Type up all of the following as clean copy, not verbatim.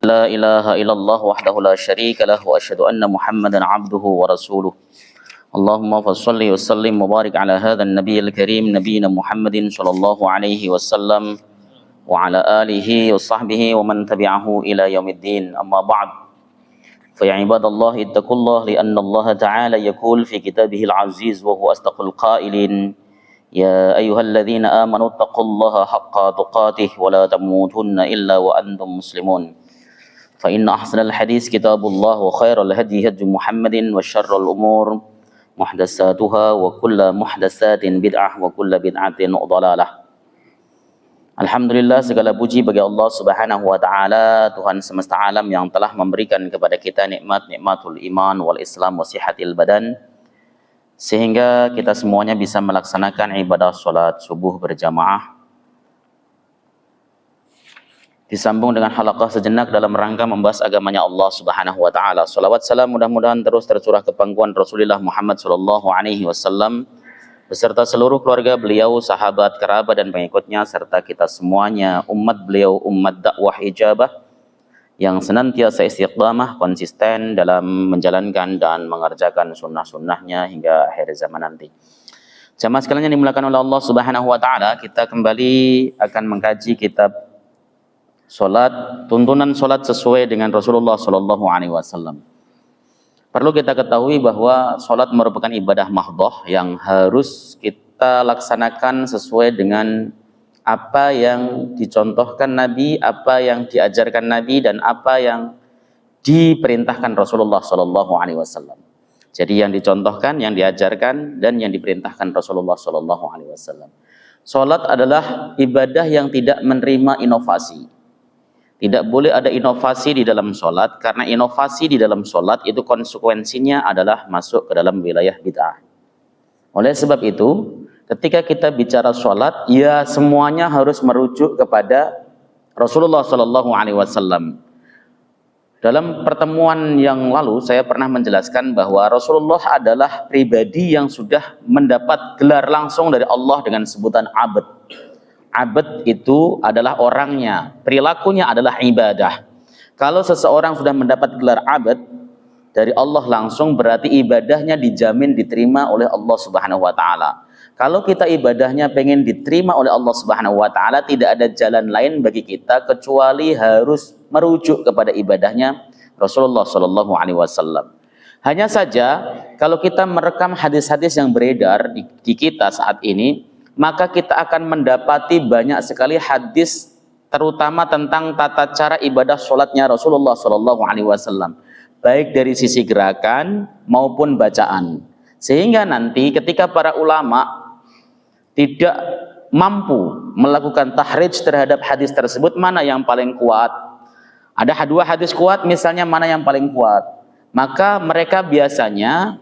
لا إله إلا الله وحده لا شريك له وأشهد أن محمدا عبده ورسوله اللهم فصل وسلم وبارك على هذا النبي الكريم نبينا محمد صلى الله عليه وسلم وعلى آله وصحبه ومن تبعه إلى يوم الدين أما بعد فيا عباد الله اتقوا الله لأن الله تعالى يقول في كتابه العزيز وهو أصدق القائلين يا أيها الذين آمنوا اتقوا الله حق تقاته ولا تموتن إلا وأنتم مسلمون فإن أحسن الحديث كتاب الله وخير الهدي هدي محمد وشر الأمور محدثاتها وكل محدثات بدعة وكل بدعة ضلالة. Alhamdulillah, segala puji bagi Allah Subhanahu wa taala, Tuhan semesta alam yang telah memberikan kepada kita nikmatul iman wal Islam wa sihatil badan, sehingga kita semuanya bisa melaksanakan ibadah salat subuh berjamaah. Disambung dengan halaqah sejenak dalam rangka membahas agamanya Allah Subhanahu wa taala. Salawat salam mudah-mudahan terus tercurah ke pangkuan Rasulullah Muhammad sallallahu alaihi wasallam beserta seluruh keluarga beliau, sahabat, kerabat dan pengikutnya, serta kita semuanya umat beliau, umat dakwah ijabah yang senantiasa istiqamah konsisten dalam menjalankan dan mengerjakan sunnah-sunnahnya hingga akhir zaman nanti. Jamaah sekalian yang dimuliakan oleh Allah Subhanahu wa taala, kita kembali akan mengkaji kitab salat, tuntunan salat sesuai dengan Rasulullah sallallahu alaihi wasallam. Perlu kita ketahui bahwa salat merupakan ibadah mahdhah yang harus kita laksanakan sesuai dengan apa yang dicontohkan Nabi, apa yang diajarkan Nabi, dan apa yang diperintahkan Rasulullah sallallahu alaihi wasallam. Jadi yang dicontohkan, yang diajarkan, dan yang diperintahkan Rasulullah sallallahu alaihi wasallam. Salat adalah ibadah yang tidak menerima inovasi. Tidak boleh ada inovasi di dalam sholat, karena inovasi di dalam sholat itu konsekuensinya adalah masuk ke dalam wilayah bid'ah. Oleh sebab itu, ketika kita bicara sholat, ya semuanya harus merujuk kepada Rasulullah Shallallahu Alaihi Wasallam. Dalam pertemuan yang lalu, saya pernah menjelaskan bahwa Rasulullah adalah pribadi yang sudah mendapat gelar langsung dari Allah dengan sebutan abd. Abd itu adalah orangnya, perilakunya adalah ibadah. Kalau seseorang sudah mendapat gelar abd dari Allah langsung, berarti ibadahnya dijamin diterima oleh Allah Subhanahu wa taala. Kalau kita ibadahnya pengen diterima oleh Allah Subhanahu wa taala, tidak ada jalan lain bagi kita kecuali harus merujuk kepada ibadahnya Rasulullah sallallahu alaihi wasallam. Hanya saja kalau kita merekam hadis-hadis yang beredar di kita saat ini, maka kita akan mendapati banyak sekali hadis terutama tentang tata cara ibadah sholatnya Rasulullah Shallallahu Alaihi Wasallam, baik dari sisi gerakan maupun bacaan. Sehingga nanti ketika para ulama tidak mampu melakukan tahrij terhadap hadis tersebut, mana yang paling kuat? Ada dua hadis kuat, misalnya mana yang paling kuat? Maka mereka biasanya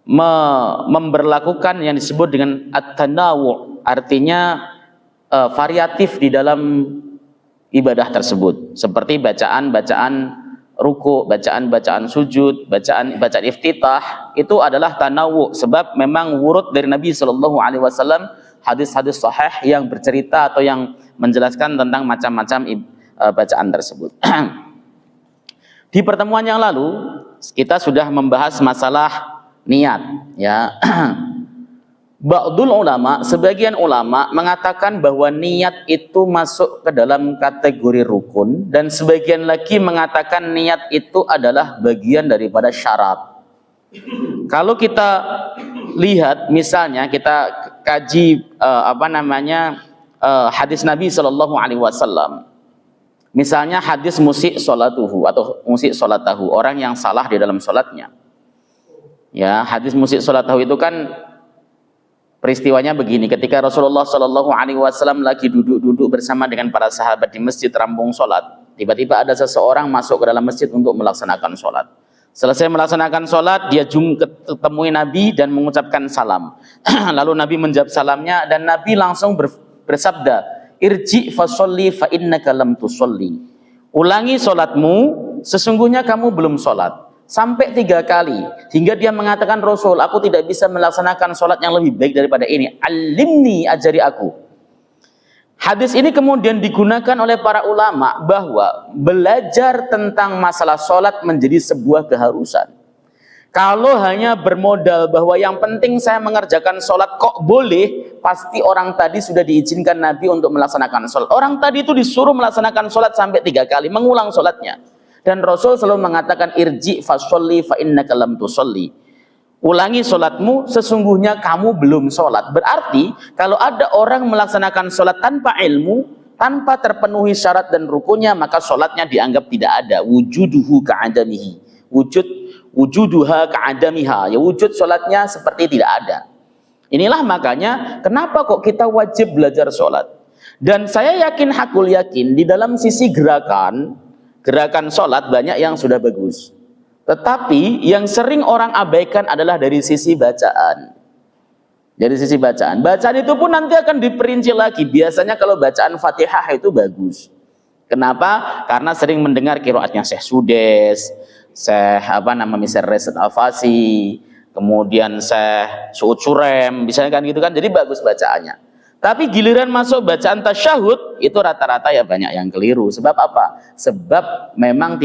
memberlakukan yang disebut dengan at-tanawu', artinya variatif di dalam ibadah tersebut, seperti bacaan-bacaan ruku, bacaan-bacaan sujud, bacaan iftitah, itu adalah tanawu', sebab memang wurud dari Nabi sallallahu alaihi wasallam hadis-hadis sahih yang bercerita atau yang menjelaskan tentang macam-macam bacaan tersebut. Di pertemuan yang lalu kita sudah membahas masalah niat, ya. Ba'dul ulama, sebagian ulama mengatakan bahwa niat itu masuk ke dalam kategori rukun, dan sebagian lagi mengatakan niat itu adalah bagian daripada syarat. Kalau kita lihat, misalnya kita kaji hadis Nabi Shallallahu Alaihi Wasallam, misalnya hadis musik sholatuhu atau musik sholatahu, orang yang salah di dalam sholatnya. Ya, hadis musik sholat tahu itu kan peristiwanya begini: ketika Rasulullah Shallallahu Alaihi Wasallam lagi duduk-duduk bersama dengan para sahabat di masjid rampung sholat, tiba-tiba ada seseorang masuk ke dalam masjid untuk melaksanakan sholat. Selesai melaksanakan sholat, dia ketemui Nabi dan mengucapkan salam. Lalu Nabi menjawab salamnya, dan Nabi langsung bersabda, irji fasolli fa innaka lam tusolli. Ulangi sholatmu, sesungguhnya kamu belum sholat. Sampai 3 kali, hingga dia mengatakan, Rasul, aku tidak bisa melaksanakan sholat yang lebih baik daripada ini. Alimni, ajari aku. Hadis ini kemudian digunakan oleh para ulama bahwa belajar tentang masalah sholat menjadi sebuah keharusan. Kalau hanya bermodal bahwa yang penting saya mengerjakan sholat kok boleh, pasti orang tadi sudah diizinkan Nabi untuk melaksanakan sholat. Orang tadi itu disuruh melaksanakan sholat sampai 3 kali, mengulang sholatnya. Dan Rasul selalu mengatakan, irji fasholli fa innaka lam tusolli. Ulangi sholatmu, sesungguhnya kamu belum sholat. Berarti kalau ada orang melaksanakan sholat tanpa ilmu, tanpa terpenuhi syarat dan rukunnya, maka sholatnya dianggap tidak ada. Wujuduhu ka'adamihi. Wujuduha ka'adamiha. Ya, wujud sholatnya seperti tidak ada. Inilah makanya kenapa kok kita wajib belajar sholat. Dan saya yakin, hakul yakin, di dalam sisi gerakan sholat banyak yang sudah bagus. Tetapi yang sering orang abaikan adalah dari sisi bacaan. Dari sisi bacaan. Bacaan itu pun nanti akan diperinci lagi. Biasanya kalau bacaan Fatihah itu bagus. Kenapa? Karena sering mendengar qiraatnya Syekh Sudes, Syekh Misal Reset Al-Fasi, kemudian Syekh Suud Surem, misalnya kan gitu kan. Jadi bagus bacaannya. Tapi giliran masuk bacaan tasyahud, itu rata-rata ya banyak yang keliru. Sebab apa? Sebab memang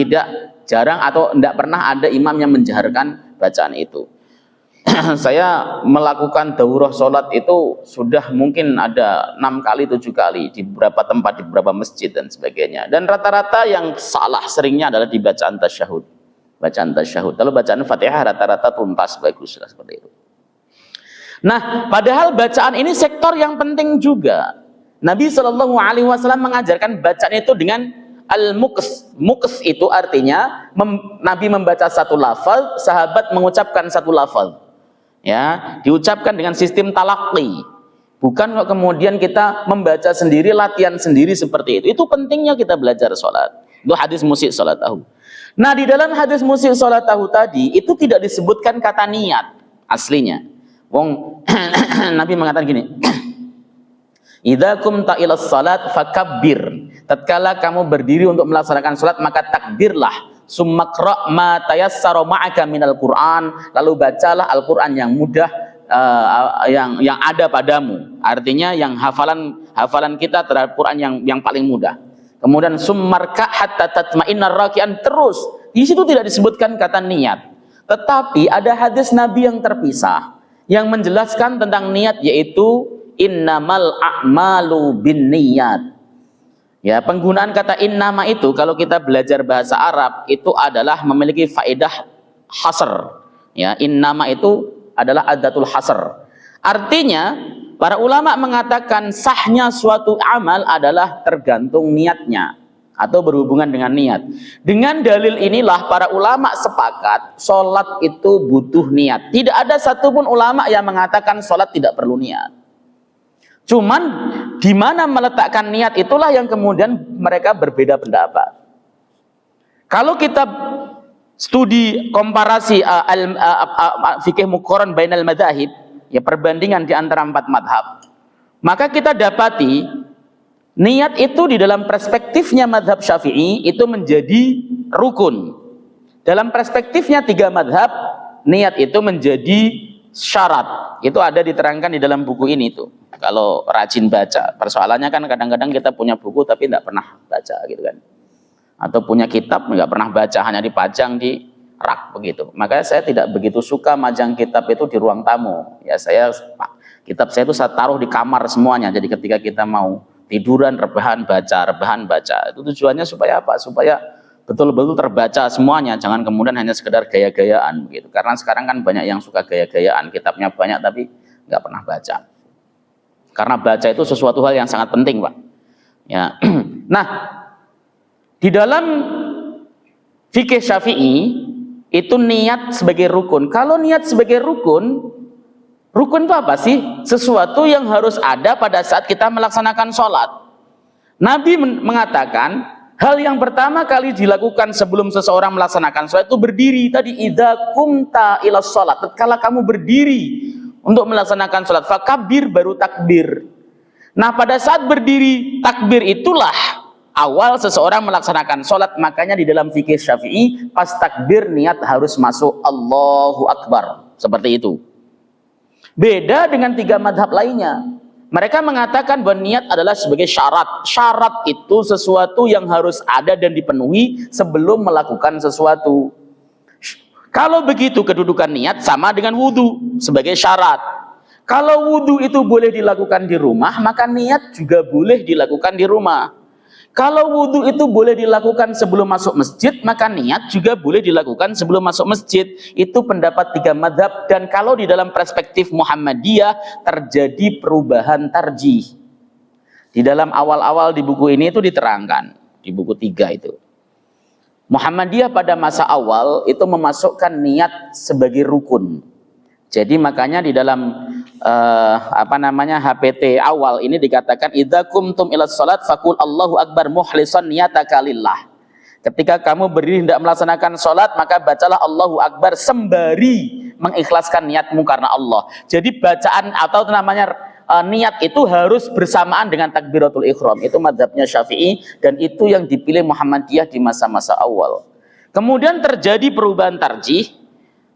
jarang atau tidak pernah ada imam yang menjaharkan bacaan itu. Saya melakukan daurah sholat itu sudah mungkin ada 6 kali, 7 kali di beberapa tempat, di beberapa masjid dan sebagainya. Dan rata-rata yang salah seringnya adalah di bacaan tasyahud. Bacaan tasyahud. Kalau bacaan Fatihah rata-rata tuntas, bagus seperti itu. Nah, padahal bacaan ini sektor yang penting juga. Nabi SAW mengajarkan bacaan itu dengan al-muqs. Muqs itu artinya Nabi membaca satu lafaz, sahabat mengucapkan satu lafaz. Ya, diucapkan dengan sistem talaqi. Bukan kok kemudian kita membaca sendiri, latihan sendiri seperti itu. Itu pentingnya kita belajar sholat. Itu hadis musyi' sholatahu. Nah, di dalam hadis musyi' sholatahu tadi itu tidak disebutkan kata niat aslinya. Wong Nabi mengatakan gini, idza qumta ilas salat fakabbir. Tatkala kamu berdiri untuk melaksanakan salat, maka takbirlah. Summa qra' ma tayassara ma'aka minal Qur'an. Lalu bacalah Al-Qur'an yang mudah, yang ada padamu. Artinya yang hafalan kita terhadap Qur'an yang paling mudah. Kemudian summarka hatta tatma'inna raki'an, terus. Di situ tidak disebutkan kata niat. Tetapi ada hadis Nabi yang terpisah yang menjelaskan tentang niat, yaitu innamal a'malu binniyat. Ya, penggunaan kata innama itu kalau kita belajar bahasa Arab itu adalah memiliki faedah hasr. Ya, innama itu adalah adatul hasr. Artinya para ulama mengatakan sahnya suatu amal adalah tergantung niatnya atau berhubungan dengan niat. Dengan dalil inilah para ulama sepakat sholat itu butuh niat. Tidak ada satupun ulama yang mengatakan sholat tidak perlu niat. Cuman di mana meletakkan niat itulah yang kemudian mereka berbeda pendapat. Kalau kita studi komparasi fikih muqaran bainal madzahib, ya perbandingan di antara 4 madhab, maka kita dapati niat itu di dalam perspektifnya madhab Syafi'i itu menjadi rukun. Dalam perspektifnya 3 madhab, niat itu menjadi syarat. Itu ada diterangkan di dalam buku ini tuh. Kalau rajin baca, persoalannya kan kadang-kadang kita punya buku tapi tidak pernah baca gitu kan. Atau punya kitab nggak pernah baca, hanya dipajang di rak begitu. Makanya saya tidak begitu suka majang kitab itu di ruang tamu. Ya kitab saya itu saya taruh di kamar semuanya. Jadi ketika kita mau tiduran, rebahan baca. Itu tujuannya supaya apa? Supaya betul-betul terbaca semuanya. Jangan kemudian hanya sekedar gaya-gayaan begitu. Karena sekarang kan banyak yang suka gaya-gayaan, kitabnya banyak tapi nggak pernah baca. Karena baca itu sesuatu hal yang sangat penting, Pak. Ya. Nah, di dalam fikih Syafi'i itu niat sebagai rukun. Kalau niat sebagai rukun itu apa sih? Sesuatu yang harus ada pada saat kita melaksanakan sholat. Nabi mengatakan hal yang pertama kali dilakukan sebelum seseorang melaksanakan sholat itu berdiri. Tadi idza qumta ila sholat. Tatkala kamu berdiri untuk melaksanakan sholat, fakabbir, baru takbir. Nah, pada saat berdiri takbir itulah awal seseorang melaksanakan sholat. Makanya di dalam fikih Syafi'i pas takbir niat harus masuk Allahu Akbar, seperti itu. Beda dengan 3 madhab lainnya. Mereka mengatakan bahwa niat adalah sebagai syarat. Syarat itu sesuatu yang harus ada dan dipenuhi sebelum melakukan sesuatu. Kalau begitu kedudukan niat sama dengan wudu sebagai syarat. Kalau wudu itu boleh dilakukan di rumah, maka niat juga boleh dilakukan di rumah. Kalau wudu itu boleh dilakukan sebelum masuk masjid, maka niat juga boleh dilakukan sebelum masuk masjid. Itu pendapat 3 mazhab, dan kalau di dalam perspektif Muhammadiyah terjadi perubahan tarjih. Di dalam awal-awal di buku ini itu diterangkan, di buku 3 itu. Muhammadiyah pada masa awal itu memasukkan niat sebagai rukun. Jadi makanya di dalam HPT awal ini dikatakan idza kumtum ila shalat faqul Allahu akbar mukhlishan niyataka lillah. Ketika kamu berdiri hendak melaksanakan salat, maka bacalah Allahu akbar sembari mengikhlaskan niatmu karena Allah. Jadi bacaan atau namanya niat itu harus bersamaan dengan takbiratul ihram. Itu mazhabnya Syafi'i, dan itu yang dipilih Muhammadiyah di masa-masa awal. Kemudian terjadi perubahan tarjih.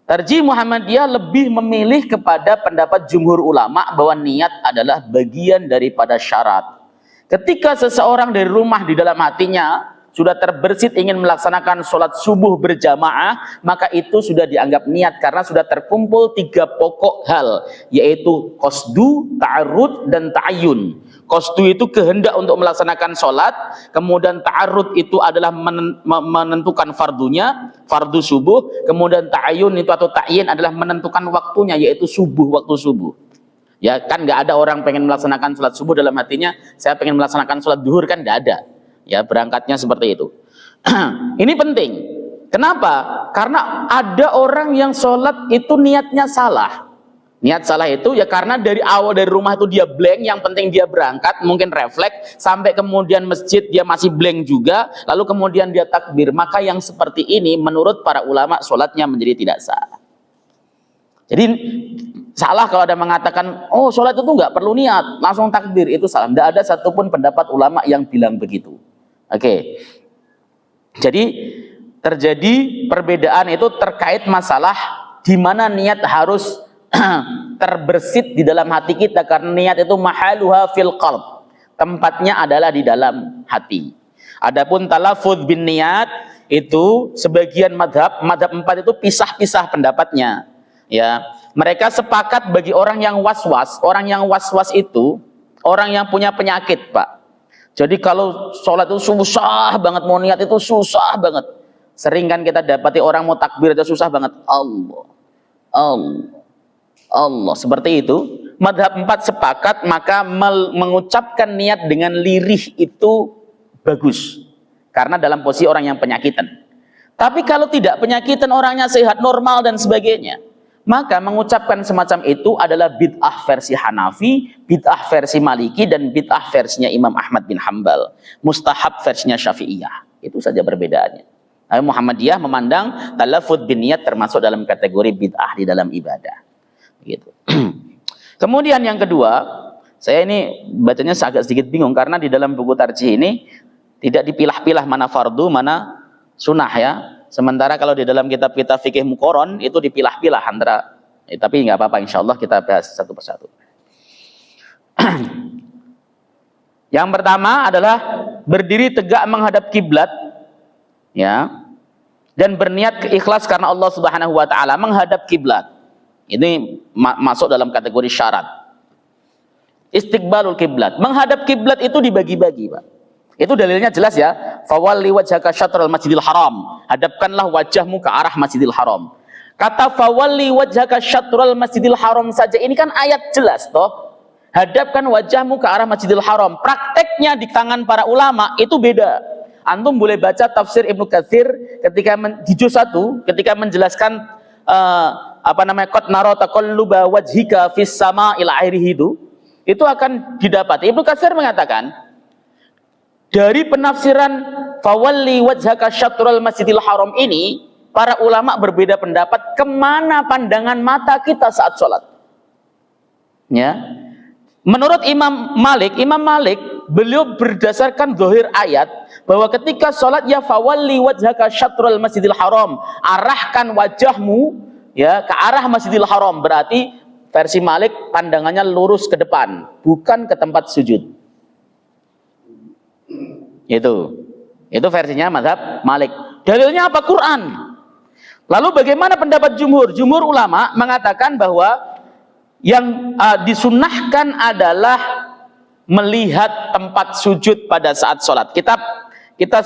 Tarjih Muhammadiyah lebih memilih kepada pendapat jumhur ulama bahwa niat adalah bagian daripada syarat. Ketika seseorang dari rumah di dalam hatinya sudah terbersit ingin melaksanakan sholat subuh berjamaah, maka itu sudah dianggap niat karena sudah terkumpul 3 pokok hal, yaitu qasdu, ta'arrud, dan ta'ayyun. Qasdu itu kehendak untuk melaksanakan sholat, kemudian ta'arrud itu adalah menentukan fardunya, fardu subuh, kemudian ta'ayyun itu atau ta'yin adalah menentukan waktunya, yaitu subuh, waktu subuh. Ya kan nggak ada orang pengen melaksanakan sholat subuh dalam hatinya, saya pengen melaksanakan sholat duhur, kan nggak ada. Ya, berangkatnya seperti itu. Ini penting. Kenapa? Karena ada orang yang sholat itu niatnya salah. Niat salah itu ya karena dari awal dari rumah itu dia blank, yang penting dia berangkat, mungkin refleks, sampai kemudian masjid dia masih blank juga, lalu kemudian dia takbir. Maka yang seperti ini menurut para ulama sholatnya menjadi tidak sah. Jadi salah kalau ada mengatakan, oh sholat itu nggak perlu niat, langsung takbir, itu salah. Tidak ada satupun pendapat ulama yang bilang begitu. Oke. Jadi terjadi perbedaan itu terkait masalah di mana niat harus terbersit di dalam hati kita, karena niat itu mahaluha fil qalb. Tempatnya adalah di dalam hati. Adapun talafudz bin niat itu sebagian madhab 4 itu pisah-pisah pendapatnya. Ya, mereka sepakat bagi orang yang was-was. Orang yang was-was itu orang yang punya penyakit, Pak. Jadi kalau sholat itu susah banget, mau niat itu susah banget. Sering kan kita dapati orang mau takbir itu susah banget. Allah, Allah, Allah. Seperti itu. Madhab 4 sepakat, maka mengucapkan niat dengan lirih itu bagus. Karena dalam posisi orang yang penyakitan. Tapi kalau tidak penyakitan, orangnya sehat, normal dan sebagainya, maka mengucapkan semacam itu adalah bid'ah versi Hanafi, bid'ah versi Maliki, dan bid'ah versinya Imam Ahmad bin Hambal. Mustahab versinya Syafi'iyah. Itu saja perbedaannya. Nah, Muhammadiyah memandang talafudz bin niat termasuk dalam kategori bid'ah di dalam ibadah. Gitu. Kemudian yang kedua, saya ini bacanya agak sedikit bingung karena di dalam buku tarjih ini tidak dipilah-pilah mana fardu, mana sunnah ya. Sementara kalau di dalam kitab-kitab fikih muqaron itu dipilah-pilah antara, tapi nggak apa-apa, insya Allah kita bahas satu persatu. Yang pertama adalah berdiri tegak menghadap kiblat, ya, dan berniat ikhlas karena Allah Subhanahu Wa Taala. Menghadap kiblat ini masuk dalam kategori syarat. Istiqbalul kiblat, menghadap kiblat itu dibagi-bagi, Pak. Itu dalilnya jelas ya. Fawalli wajhaka syatral masjidil haram. Hadapkanlah wajahmu ke arah Masjidil Haram. Kata fawalli wajhaka syatral masjidil haram saja ini kan ayat jelas toh. Hadapkan wajahmu ke arah Masjidil Haram. Prakteknya di tangan para ulama itu beda. Antum boleh baca tafsir Ibnu Katsir ketika di juz 1 ketika menjelaskan qad nara taqalluba wajhika fis sama ila akhirih itu akan didapati. Ibnu Katsir mengatakan dari penafsiran fawalli wajhaka syatral masjidil haram ini, para ulama berbeda pendapat kemana pandangan mata kita saat sholat. Ya, menurut Imam Malik beliau berdasarkan zahir ayat bahwa ketika sholat ya fawalli wajhaka syatral masjidil haram, arahkan wajahmu ya ke arah Masjidil Haram, berarti Versi Malik pandangannya lurus ke depan, bukan ke tempat sujud. Itu versinya mazhab Malik. Dalilnya apa? Quran. Lalu bagaimana pendapat jumhur? Jumhur ulama mengatakan bahwa yang disunnahkan adalah melihat tempat sujud pada saat sholat. Kita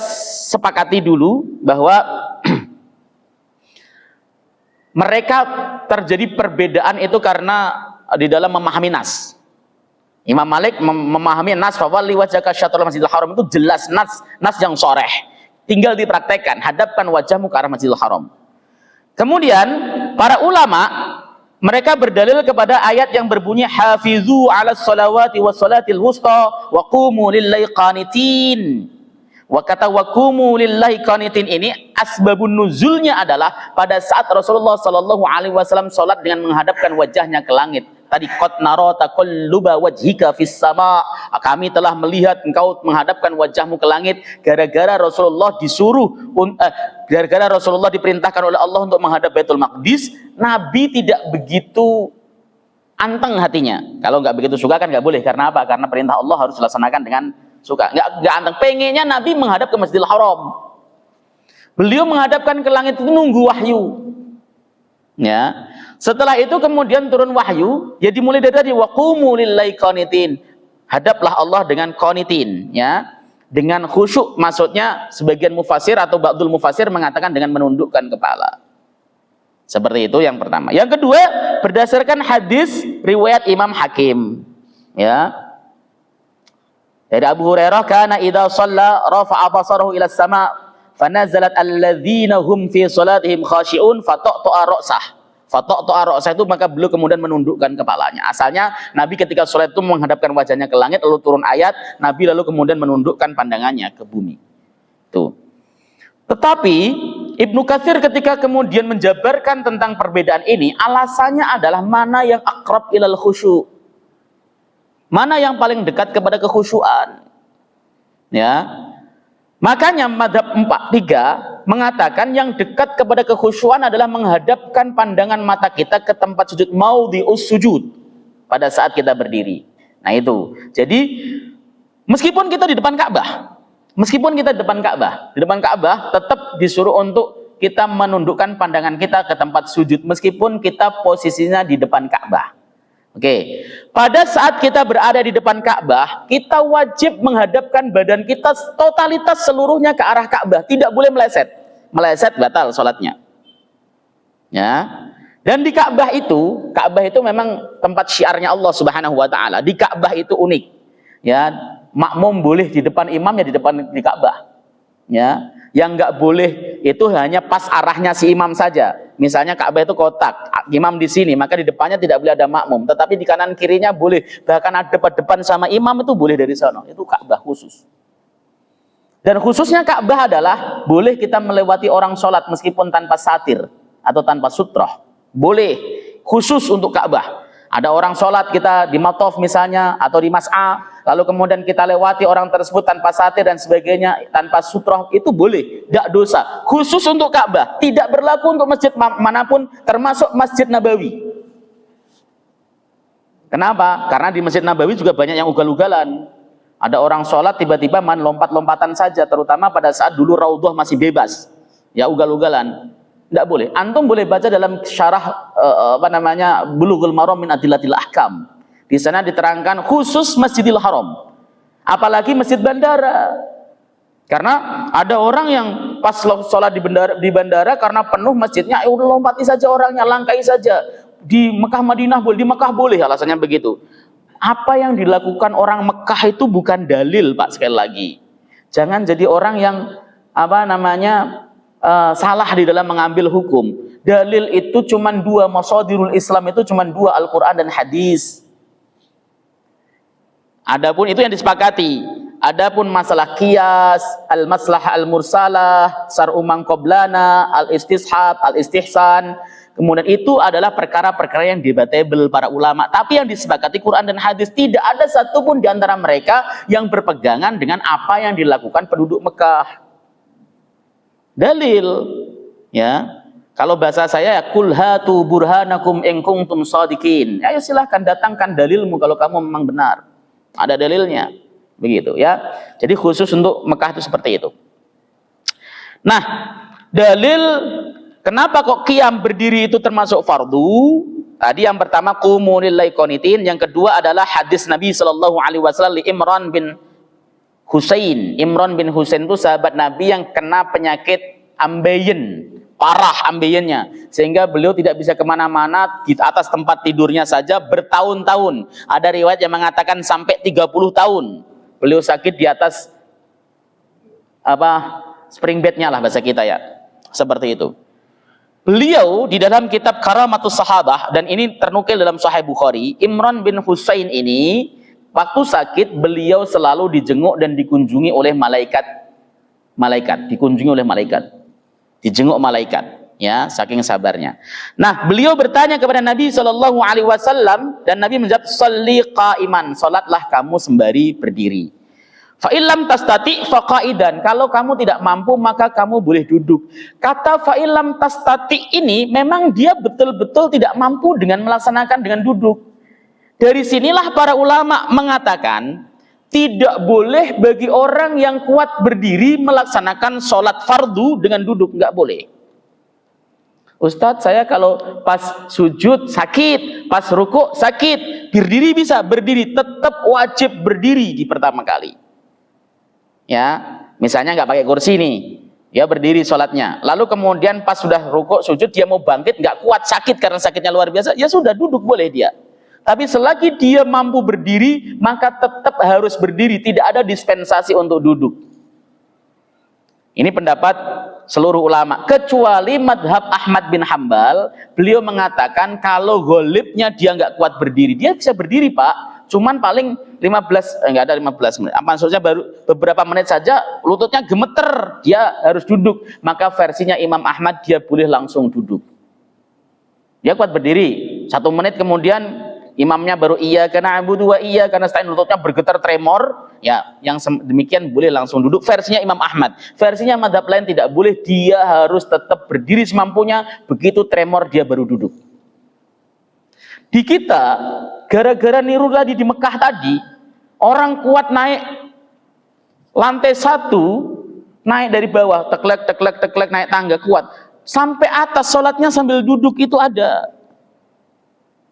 sepakati dulu bahwa mereka terjadi perbedaan itu karena di dalam memahami nas. Imam Malik memahami nas fawalli wajhaka syatrul Masjidil Haram, itu jelas nas yang shareh. Tinggal dipraktekkan, hadapkan wajahmu ke arah Masjidil Haram. Kemudian para ulama mereka berdalil kepada ayat yang berbunyi hafizu 'alas shalawati was salatil wusta wa qumu lillahi qanitin. Wa kata wa qumu lillahi qanitin ini asbabun nuzulnya adalah pada saat Rasulullah sallallahu alaihi wasallam salat dengan menghadapkan wajahnya ke langit. Tadi qad nara taqalluba wajhika fis sama, kami telah melihat engkau menghadapkan wajahmu ke langit. Gara-gara Rasulullah diperintahkan oleh Allah untuk menghadap Baitul Maqdis, Nabi tidak begitu anteng hatinya. Kalau nggak begitu suka kan nggak boleh. Karena apa? Karena perintah Allah harus dilaksanakan dengan suka. Nggak anteng. Pengennya Nabi menghadap ke Masjidil Haram. Beliau menghadapkan ke langit itu nunggu wahyu. Ya. Setelah itu kemudian turun wahyu, ya dimulai dari tadi waqumu lillahi qanitin. Hadaplah Allah dengan qanitin, ya. Dengan khusyuk, maksudnya sebagian mufassir atau ba'dul mufassir mengatakan dengan menundukkan kepala. Seperti itu yang pertama. Yang kedua, berdasarkan hadis riwayat Imam Hakim, ya. Dari Abu Hurairah, kana idza shalla rafa'a basarahu ila as-sama' fanazalat alladzina hum fi salatihim khashi'un fataqta'a ra'sah. Fataqta'a ra'sah itu maka beliau kemudian menundukkan kepalanya. Asalnya Nabi ketika salat itu menghadapkan wajahnya ke langit, lalu turun ayat, Nabi lalu kemudian menundukkan pandangannya ke bumi. Tuh. Tetapi Ibnu Katsir ketika kemudian menjabarkan tentang perbedaan ini, alasannya adalah mana yang aqrab ilal khusyuk. Mana yang paling dekat kepada kekhusyuan. Ya. Makanya mazhab 4-3 mengatakan yang dekat kepada kekhusyuan adalah menghadapkan pandangan mata kita ke tempat sujud, maudhi'us sujud, pada saat kita berdiri. Nah itu. Jadi meskipun kita di depan Ka'bah, di depan Ka'bah tetap disuruh untuk kita menundukkan pandangan kita ke tempat sujud meskipun kita posisinya di depan Ka'bah. Oke, pada saat kita berada di depan Ka'bah, kita wajib menghadapkan badan kita totalitas seluruhnya ke arah Ka'bah, tidak boleh meleset. Meleset batal sholatnya. Ya. Dan di Ka'bah itu memang tempat syiarnya Allah Subhanahu wa taala. Di Ka'bah itu unik. Ya, makmum boleh di depan imam, ya di Ka'bah. Ya. Yang nggak boleh itu hanya pas arahnya si imam saja. Misalnya Ka'bah itu kotak, imam di sini, maka di depannya tidak boleh ada makmum. Tetapi di kanan kirinya boleh, bahkan ada depan sama imam itu boleh dari sana. Itu Ka'bah khusus. Dan khususnya Ka'bah adalah boleh kita melewati orang sholat meskipun tanpa satir atau tanpa sutroh. Boleh, khusus untuk Ka'bah. Ada orang sholat kita di matof misalnya atau di mas'a, lalu kemudian kita lewati orang tersebut tanpa satir dan sebagainya, tanpa sutroh, itu boleh, tidak dosa. Khusus untuk Ka'bah, tidak berlaku untuk masjid manapun, termasuk Masjid Nabawi. Kenapa? Karena di Masjid Nabawi juga banyak yang ugal-ugalan. Ada orang sholat tiba-tiba main lompat-lompatan saja, terutama pada saat dulu Raudhah masih bebas, ya ugal-ugalan. Tidak boleh. Antum boleh baca dalam syarah Bulughul Maram min Adillatil Ahkam. Di sana diterangkan khusus Masjidil Haram. Apalagi masjid bandara. Karena ada orang yang pas sholat di bandara karena penuh masjidnya, lompati saja orangnya, langkai saja. Di Mekah Madinah boleh, di Mekah boleh, alasannya begitu. Apa yang dilakukan orang Mekah itu bukan dalil, Pak, sekali lagi. Jangan jadi orang yang salah di dalam mengambil hukum. Dalil itu cuma dua, masadirul Islam itu cuma dua, Al-Quran dan hadis. Adapun itu yang disepakati. Adapun masalah qiyas, al-maslahah al-mursalah, sar'u man qablana, al-istishab, al-istihsan, kemudian itu adalah perkara-perkara yang debatable para ulama. Tapi yang disepakati Quran dan hadis, tidak ada satupun di antara mereka yang berpegangan dengan apa yang dilakukan penduduk Mekah. Dalil, ya. Kalau bahasa saya ya kul hatu burhanakum in kuntum shadiqin. Ayo silahkan datangkan dalilmu kalau kamu memang benar. Ada dalilnya. Begitu ya. Jadi khusus untuk Mekah itu seperti itu. Nah, dalil kenapa kok qiyam berdiri itu termasuk fardu? Tadi yang pertama qumu lillahi qanitin, yang kedua adalah hadis Nabi sallallahu alaihi wasallam li Imran bin Husain. Imran bin Husain itu sahabat Nabi yang kena penyakit ambeien, parah ambeyennya, sehingga beliau tidak bisa kemana-mana, di atas tempat tidurnya saja bertahun-tahun. Ada riwayat yang mengatakan sampai 30 tahun beliau sakit di atas spring bednya lah bahasa kita ya, seperti itu. Beliau di dalam kitab Karamatus Sahabah, dan ini ternukil dalam Sahih Bukhari, Imran bin Husain ini waktu sakit beliau selalu dijenguk dan dikunjungi oleh malaikat, dikunjungi oleh malaikat, dijenguk malaikat, ya, saking sabarnya. Nah, beliau bertanya kepada Nabi Shallallahu Alaihi Wasallam dan Nabi menjawab, "Sholli qa'iman, salatlah kamu sembari berdiri. Fa illam tastati fa qa'idan, kalau kamu tidak mampu maka kamu boleh duduk." Kata fa illam tastati ini memang dia betul-betul tidak mampu dengan melaksanakan dengan duduk. Dari sinilah para ulama mengatakan tidak boleh bagi orang yang kuat berdiri melaksanakan sholat fardu dengan duduk, nggak boleh. Ustadz, saya kalau pas sujud sakit, pas rukuk sakit, berdiri bisa, berdiri tetap wajib berdiri di pertama kali. Ya, misalnya nggak pakai kursi nih, ya berdiri sholatnya. Lalu kemudian pas sudah rukuk sujud dia mau bangkit nggak kuat, sakit karena sakitnya luar biasa, ya sudah duduk boleh dia. Tapi selagi dia mampu berdiri, maka tetap harus berdiri. Tidak ada dispensasi untuk duduk. Ini pendapat seluruh ulama. Kecuali madhab Ahmad bin Hambal, beliau mengatakan kalau golibnya dia nggak kuat berdiri. Dia bisa berdiri, Pak. Cuman paling 15, nggak ada 15 menit. Maksudnya baru beberapa menit saja, lututnya gemeter. Dia harus duduk. Maka versinya Imam Ahmad, dia boleh langsung duduk. Dia kuat berdiri. 1 menit kemudian imamnya baru iya karena na'budu wa iya karena nasta'in, lututnya bergetar tremor, ya yang demikian boleh langsung duduk. Versinya Imam Ahmad. Versinya madhab lain tidak boleh, dia harus tetap berdiri semampunya, begitu tremor dia baru duduk. Di kita gara-gara niru tadi di Mekah tadi, orang kuat naik lantai 1, naik dari bawah teklek naik tangga kuat sampai atas, sholatnya sambil duduk itu ada,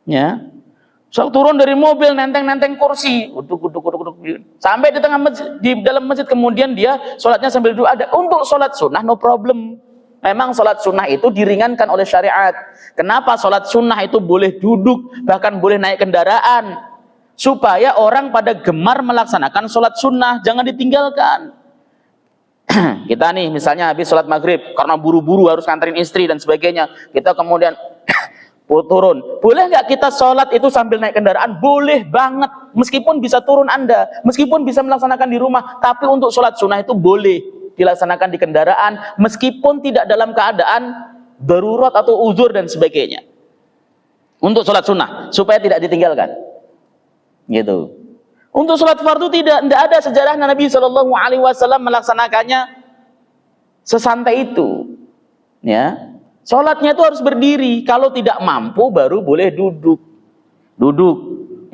ya. So, turun dari mobil nenteng kursi, uduk, sampai di tengah masjid, di dalam masjid, kemudian dia sholatnya sambil duduk ada. Untuk sholat sunnah no problem. Memang sholat sunnah itu diringankan oleh syariat. Kenapa sholat sunnah itu boleh duduk, bahkan boleh naik kendaraan, supaya orang pada gemar melaksanakan sholat sunnah, jangan ditinggalkan. Kita nih misalnya habis sholat maghrib karena buru-buru harus nganterin istri dan sebagainya, kita kemudian turun. Boleh nggak kita sholat itu sambil naik kendaraan? Boleh banget. Meskipun bisa turun Anda, meskipun bisa melaksanakan di rumah, tapi untuk sholat sunnah itu boleh dilaksanakan di kendaraan, meskipun tidak dalam keadaan darurat atau uzur dan sebagainya. Untuk sholat sunnah, supaya tidak ditinggalkan. Gitu. Untuk sholat fardu tidak ada sejarah Nabi Shallallahu Alaihi Wasallam melaksanakannya sesantai itu. Ya. Sholatnya itu harus berdiri. Kalau tidak mampu baru boleh duduk. Duduk,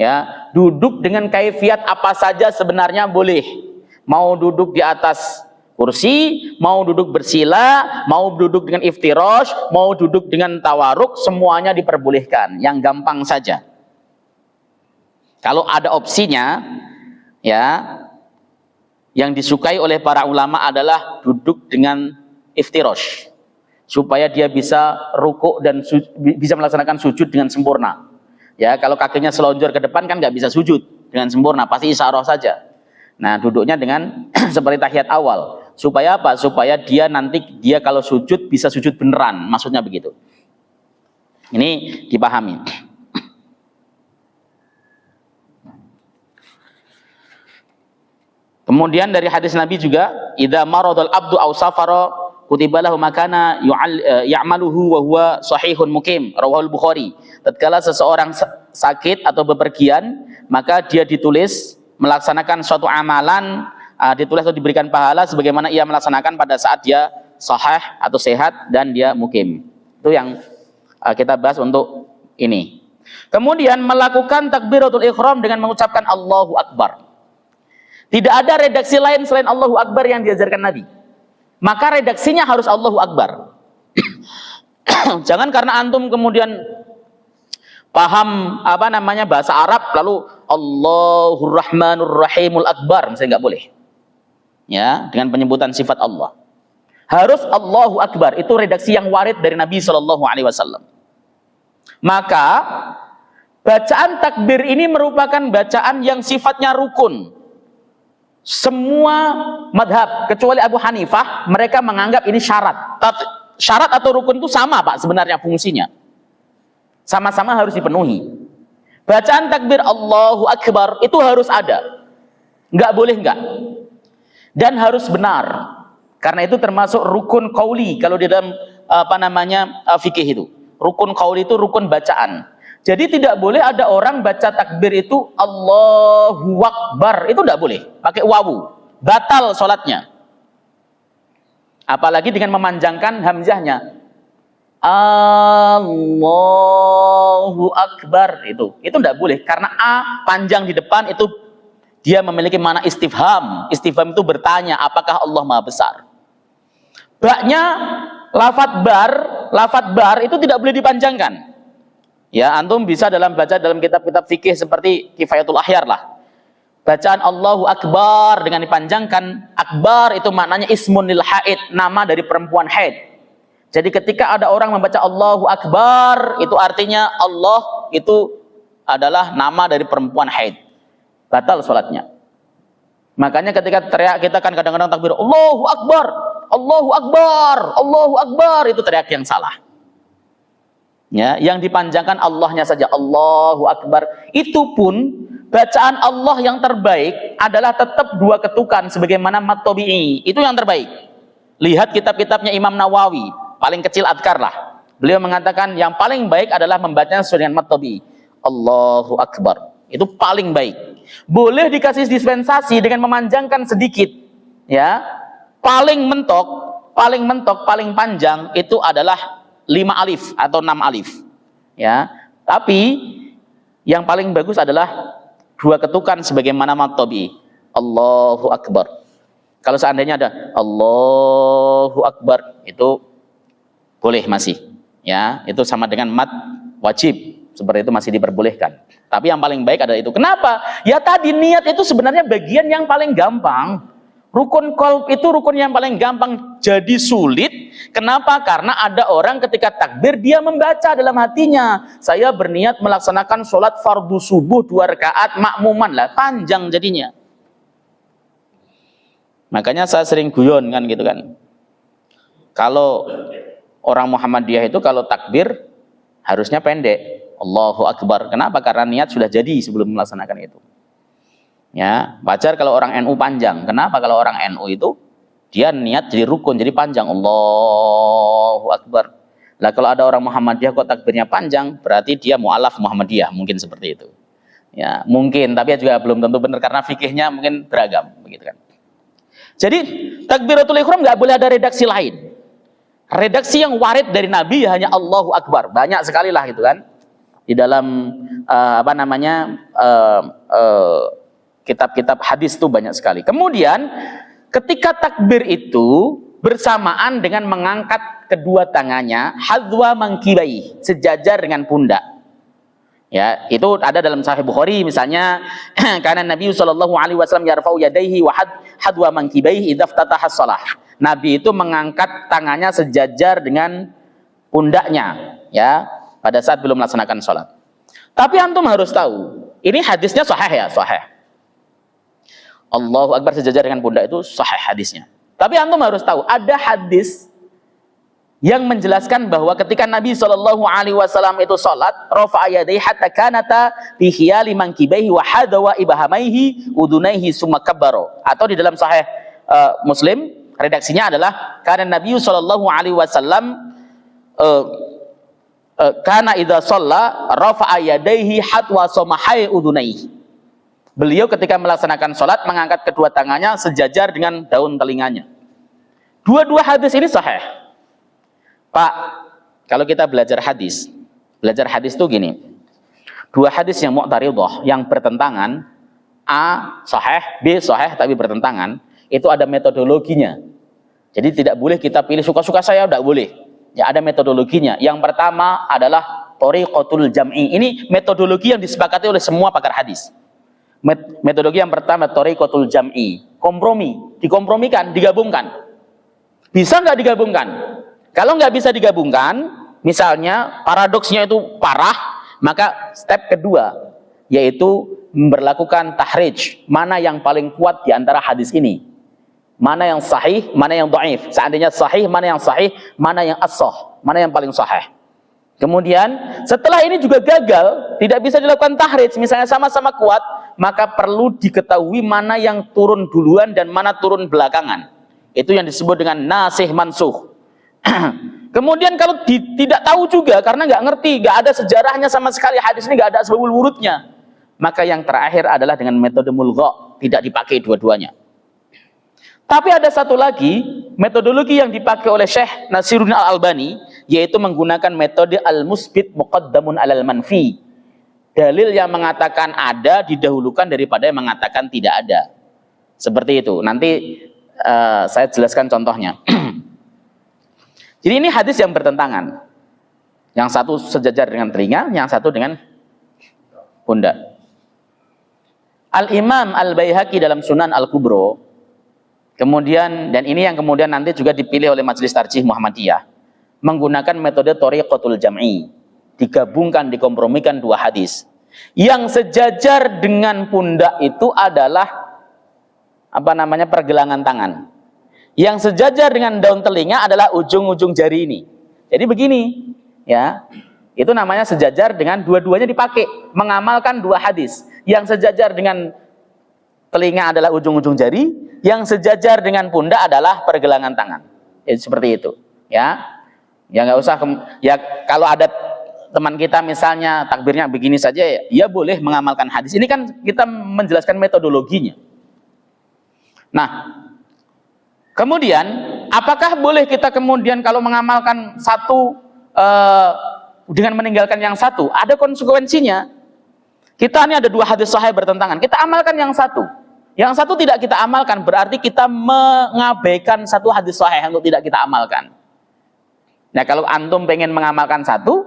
ya. Duduk dengan kaifiat apa saja sebenarnya boleh. Mau duduk di atas kursi, mau duduk bersila, mau duduk dengan iftirosh, mau duduk dengan tawaruk, semuanya diperbolehkan. Yang gampang saja. Kalau ada opsinya, ya, yang disukai oleh para ulama adalah duduk dengan iftirosh, supaya dia bisa rukuk dan bisa melaksanakan sujud dengan sempurna. Ya, kalau kakinya selonjor ke depan kan nggak bisa sujud dengan sempurna, pasti isyarah saja. Nah, duduknya dengan seperti tahiyat awal. Supaya apa? Supaya dia nanti kalau sujud bisa sujud beneran, maksudnya begitu. Ini dipahami. Kemudian dari hadis Nabi juga, idza maradal abdu aw safara kutibalahu makana ya'maluhu wa huwa sahihun mukim, rawahul Bukhari. Tatkala seseorang sakit atau bepergian, maka dia ditulis melaksanakan suatu amalan, ditulis atau diberikan pahala sebagaimana ia melaksanakan pada saat dia sahih atau sehat dan dia mukim. Itu yang kita bahas untuk ini. Kemudian melakukan takbiratul ihram dengan mengucapkan Allahu Akbar. Tidak ada redaksi lain selain Allahu Akbar yang diajarkan Nabi. Maka redaksinya harus Allahu Akbar. Jangan karena antum kemudian paham bahasa Arab lalu Allahur Rahmanur Rahimul Akbar, misalnya nggak boleh. Ya, dengan penyebutan sifat Allah. Harus Allahu Akbar, itu redaksi yang warid dari Nabi Shallallahu Alaihi Wasallam. Maka bacaan takbir ini merupakan bacaan yang sifatnya rukun. Semua madhab kecuali Abu Hanifah, mereka menganggap ini syarat. Syarat atau rukun itu sama Pak sebenarnya fungsinya. Sama-sama harus dipenuhi. Bacaan takbir Allahu Akbar itu harus ada. Nggak boleh nggak. Dan harus benar. Karena itu termasuk rukun qauli kalau di dalam fikih itu. Rukun qauli itu rukun bacaan. Jadi tidak boleh ada orang baca takbir itu Allahu Akbar, itu tidak boleh. Pakai wawu. Batal sholatnya. Apalagi dengan memanjangkan hamzahnya. Allahu Akbar itu tidak boleh karena a panjang di depan itu dia memiliki makna istifham. Istifham itu bertanya apakah Allah Maha Besar. Baknya lafadz bar itu tidak boleh dipanjangkan. Ya, antum bisa baca dalam kitab-kitab fikih seperti Kifayatul Ahyar lah. Bacaan Allahu Akbar dengan dipanjangkan, akbar itu maknanya ismun lil haid, nama dari perempuan haid. Jadi ketika ada orang membaca Allahu Akbar, itu artinya Allah itu adalah nama dari perempuan haid. Batal sholatnya. Makanya ketika teriak kita kan kadang-kadang takbir Allahu Akbar, Allahu Akbar, Allahu Akbar, itu teriak yang salah. Ya, yang dipanjangkan Allahnya saja, Allahu Akbar. Itu pun bacaan Allah yang terbaik adalah tetap 2 ketukan sebagaimana mat tabi'i. Itu yang terbaik. Lihat kitab-kitabnya Imam Nawawi, paling kecil adkar lah. Beliau mengatakan yang paling baik adalah membacanya sesuai dengan mat tabi'i. Allahu Akbar. Itu paling baik. Boleh dikasih dispensasi dengan memanjangkan sedikit. Ya. Paling mentok, paling panjang itu adalah 5 alif atau 6 alif. Ya. Tapi yang paling bagus adalah 2 ketukan sebagaimana mat tabi'i. Allahu Akbar. Kalau seandainya ada Allahu Akbar, itu boleh masih. Ya, itu sama dengan mat wajib. Seperti itu masih diperbolehkan. Tapi yang paling baik adalah itu. Kenapa? Ya tadi niat itu sebenarnya bagian yang paling gampang. Rukun qalb itu rukun yang paling gampang jadi sulit. Kenapa? Karena ada orang ketika takbir dia membaca dalam hatinya, saya berniat melaksanakan sholat fardu subuh 2 rakaat makmuman lah, panjang jadinya. Makanya saya sering guyon kan gitu kan. Kalau orang Muhammadiyah itu kalau takbir harusnya pendek, Allahu Akbar. Kenapa? Karena niat sudah jadi sebelum melaksanakan itu. Ya, wajar kalau orang NU panjang. Kenapa? Kalau orang NU itu dia niat jadi rukun, jadi panjang, Allahu Akbar. Lah kalau ada orang Muhammadiyah kok takbirnya panjang, berarti dia mu'alaf Muhammadiyah, mungkin seperti itu. Ya, mungkin, tapi juga belum tentu benar karena fikihnya mungkin beragam, begitu kan. Jadi takbiratul ihram nggak boleh ada redaksi lain. Redaksi yang warid dari Nabi hanya Allahu Akbar. Banyak sekali lah gitu kan. Di dalam kitab-kitab hadis itu banyak sekali. Kemudian ketika takbir itu bersamaan dengan mengangkat kedua tangannya hadwa mangkibai, sejajar dengan pundak. Ya, itu ada dalam Sahih Bukhari misalnya, karena Nabi sallallahu alaihi wasallam yarfa'u yadayhi wa hadwa mankibaihi idza iftataha shalah. Nabi itu mengangkat tangannya sejajar dengan pundaknya, ya, pada saat belum melaksanakan sholat. Tapi antum harus tahu, ini hadisnya sahih ya, sahih. Allahu Akbar sejajar dengan pundak itu sahih hadisnya. Tapi antum harus tahu, ada hadis yang menjelaskan bahwa ketika Nabi SAW itu sholat, rafa'a yadayhi hatta kanata bi khiyali mankibaihi wa hadawa ibahamaihi udunaihi summa kabbaro. Atau di dalam sahih Muslim, redaksinya adalah karena Nabi SAW kana idza shalla rafa'a yadayhi hatwa samahai udunaihi. Beliau ketika melaksanakan sholat mengangkat kedua tangannya sejajar dengan daun telinganya. Dua-dua hadis ini sahih. Pak, kalau kita belajar hadis itu gini. Dua hadis yang mu'taridhah, yang bertentangan, A sahih, B sahih tapi bertentangan, itu ada metodologinya. Jadi tidak boleh kita pilih suka-suka saya, tidak boleh. Ya, ada metodologinya. Yang pertama adalah thariqatul jam'i. Ini metodologi yang disepakati oleh semua pakar hadis. Metodologi yang pertama thariqatul jam'i. Kompromi, dikompromikan, digabungkan. Bisa nggak digabungkan? Kalau nggak bisa digabungkan, misalnya paradoksnya itu parah, maka step kedua yaitu memberlakukan tahrij. Mana yang paling kuat di antara hadis ini? Mana yang sahih, mana yang dhaif? Seandainya sahih, mana yang sahih, mana yang as-sah, mana yang paling sahih. Kemudian setelah ini juga gagal, tidak bisa dilakukan tahrij, misalnya sama-sama kuat, maka perlu diketahui mana yang turun duluan dan mana turun belakangan. Itu yang disebut dengan nasih mansuh. Kemudian kalau tidak tahu juga karena nggak ngerti, nggak ada sejarahnya sama sekali, hadis ini nggak ada asbabul wurudnya, maka yang terakhir adalah dengan metode mulgha, tidak dipakai dua-duanya. Tapi ada satu lagi metodologi yang dipakai oleh Syekh Nasiruddin Al-Albani, yaitu menggunakan metode al-musbit muqaddamun alal manfi. Dalil yang mengatakan ada didahulukan daripada yang mengatakan tidak ada. Seperti itu. Nanti saya jelaskan contohnya. Jadi ini hadis yang bertentangan. Yang satu sejajar dengan telinga, yang satu dengan pundak. Al-Imam Al-Baihaqi dalam Sunan Al-Kubro, kemudian, dan ini yang kemudian nanti juga dipilih oleh Majelis Tarjih Muhammadiyah, menggunakan metode thariqatul jam'i. Digabungkan, dikompromikan dua hadis. Yang sejajar dengan pundak itu adalah pergelangan tangan. Yang sejajar dengan daun telinga adalah ujung-ujung jari ini. Jadi begini, ya. Itu namanya sejajar dengan dua-duanya dipakai, mengamalkan dua hadis. Yang sejajar dengan telinga adalah ujung-ujung jari, yang sejajar dengan pundak adalah pergelangan tangan. Seperti itu, ya. Ya nggak usah ya, kalau ada teman kita misalnya takbirnya begini saja, ya boleh mengamalkan hadis. Ini kan kita menjelaskan metodologinya. Nah, kemudian, apakah boleh kita kemudian kalau mengamalkan satu dengan meninggalkan yang satu? Ada konsekuensinya. Kita ini ada dua hadis sahih bertentangan. Kita amalkan yang satu. Yang satu tidak kita amalkan, berarti kita mengabaikan satu hadis sahih untuk tidak kita amalkan. Nah, kalau antum pengen mengamalkan satu,